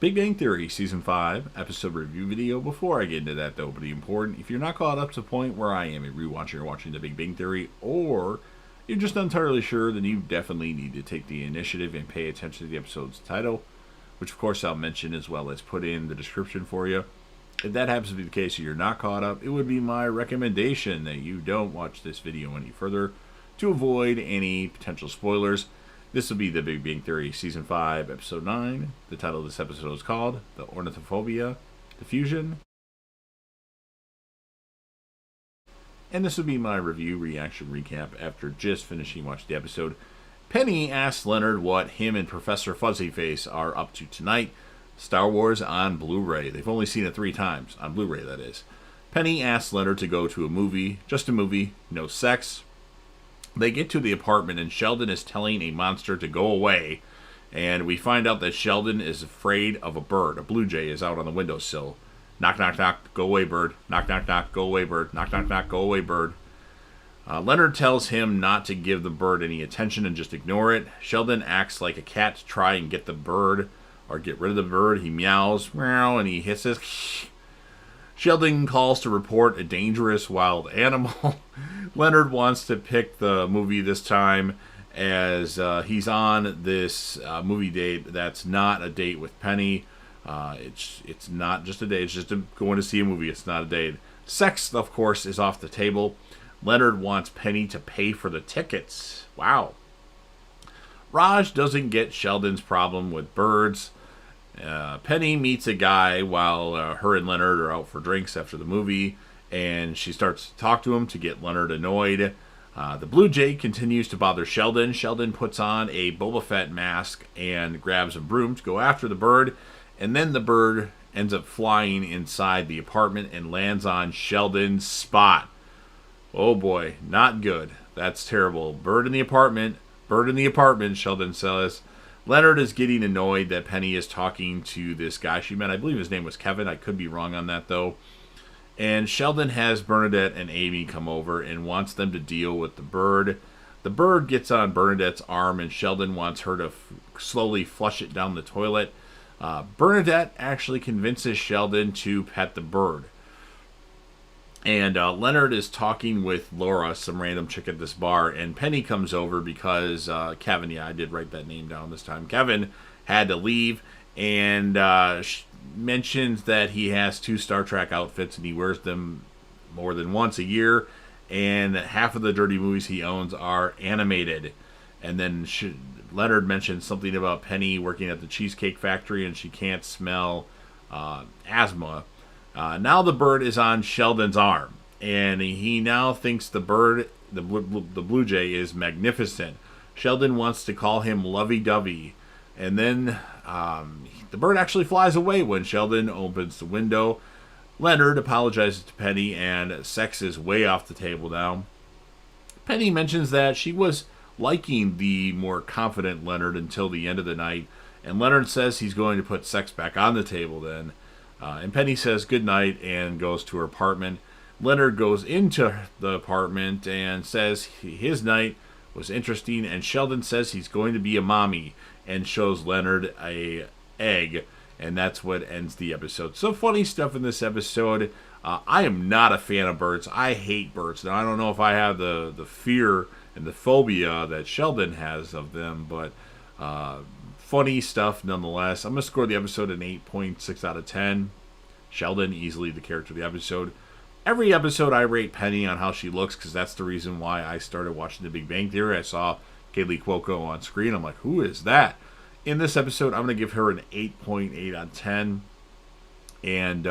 Big Bang Theory Season 5 episode review video. Before I get into that though, pretty important, if you're not caught up to the point where I am a rewatcher watching The Big Bang Theory, or you're just not entirely sure, then you definitely need to take the initiative and pay attention to the episode's title, which of course I'll mention as well as put in the description for you. If that happens to be the case and you're not caught up, it would be my recommendation that you don't watch this video any further to avoid any potential spoilers. This will be The Big Bang Theory Season 5, Episode 9. The title of this episode is called The Ornithophobia Diffusion. And this will be my review, reaction, recap after just finishing watching the episode. Penny asks Leonard what him and Professor Fuzzyface are up to tonight. Star Wars on Blu-ray. They've only seen it 3 times, on Blu-ray that is. Penny asks Leonard to go to a movie, just a movie, no sex. They get to the apartment and Sheldon is telling a monster to go away. And we find out that Sheldon is afraid of a bird. A blue jay is out on the windowsill. Knock, knock, knock, go away, bird. Knock, knock, knock, go away, bird. Knock, knock, knock, go away, bird. Leonard tells him not to give the bird any attention and just ignore it. Sheldon acts like a cat to try and get the bird, or get rid of the bird. He meows, meow, and he hisses. Sheldon calls to report a dangerous wild animal. Leonard wants to pick the movie this time as he's on this movie date that's not a date with Penny. It's not just a date. It's just going to see a movie. It's not a date. Sex, of course, is off the table. Leonard wants Penny to pay for the tickets. Wow. Raj doesn't get Sheldon's problem with birds. Penny meets a guy while her and Leonard are out for drinks after the movie, and she starts to talk to him to get Leonard annoyed. The Blue Jay continues to bother Sheldon. Sheldon puts on a Boba Fett mask and grabs a broom to go after the bird, and then the bird ends up flying inside the apartment and lands on Sheldon's spot. Oh boy, not good. That's terrible. Bird in the apartment, Sheldon says. Leonard is getting annoyed that Penny is talking to this guy she met. I believe his name was Kevin. I could be wrong on that, though. And Sheldon has Bernadette and Amy come over and wants them to deal with the bird. The bird gets on Bernadette's arm, and Sheldon wants her to slowly flush it down the toilet. Bernadette actually convinces Sheldon to pet the bird. And Leonard is talking with Laura, some random chick at this bar, and Penny comes over because Kevin, yeah, I did write that name down this time. Kevin had to leave, and mentions that he has 2 Star Trek outfits and he wears them more than once a year, and half of the dirty movies he owns are animated. And then Leonard mentions something about Penny working at the Cheesecake Factory and she can't smell asthma. Now the bird is on Sheldon's arm, and he now thinks the bird, the Blue Jay, is magnificent. Sheldon wants to call him lovey-dovey, and then the bird actually flies away when Sheldon opens the window. Leonard apologizes to Penny, and sex is way off the table now. Penny mentions that she was liking the more confident Leonard until the end of the night, and Leonard says he's going to put sex back on the table then. And Penny says goodnight and goes to her apartment. Leonard goes into the apartment and says his night was interesting, and Sheldon says he's going to be a mommy and shows Leonard a egg, and that's what ends the episode. So funny stuff in this episode. I am not a fan of birds. I hate birds. Now, I don't know if I have the fear and the phobia that Sheldon has of them, but funny stuff nonetheless. I'm going to score the episode an 8.6 out of 10. Sheldon, easily the character of the episode. Every episode I rate Penny on how she looks, because that's the reason why I started watching The Big Bang Theory. I saw Kaylee Cuoco on screen. I'm like, who is that? In this episode, I'm going to give her an 8.8 out of 10. And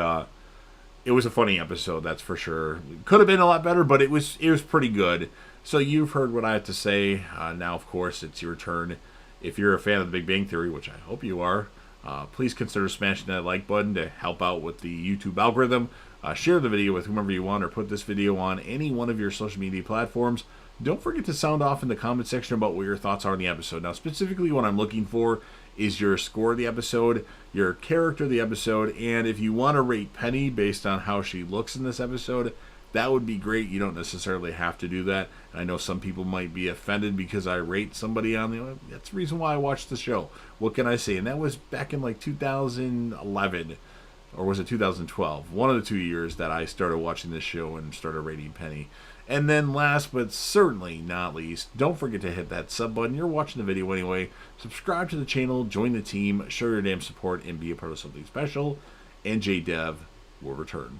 it was a funny episode, that's for sure. Could have been a lot better, but it was pretty good. So you've heard what I have to say. Now, of course, it's your turn. If you're a fan of The Big Bang Theory, which I hope you are, please consider smashing that like button to help out with the YouTube algorithm. Share the video with whomever you want, or put this video on any one of your social media platforms. Don't forget to sound off in the comment section about what your thoughts are on the episode. Now, specifically what I'm looking for is your score of the episode, your character of the episode, and if you want to rate Penny based on how she looks in this episode, that would be great. You don't necessarily have to do that. I know some people might be offended because I rate somebody on the... That's the reason why I watched the show. What can I say? And that was back in like 2011, or was it 2012? One of the 2 years that I started watching this show and started rating Penny. And then last but certainly not least, don't forget to hit that sub button. You're watching the video anyway. Subscribe to the channel, join the team, show your damn support, and be a part of something special. And JDev will return.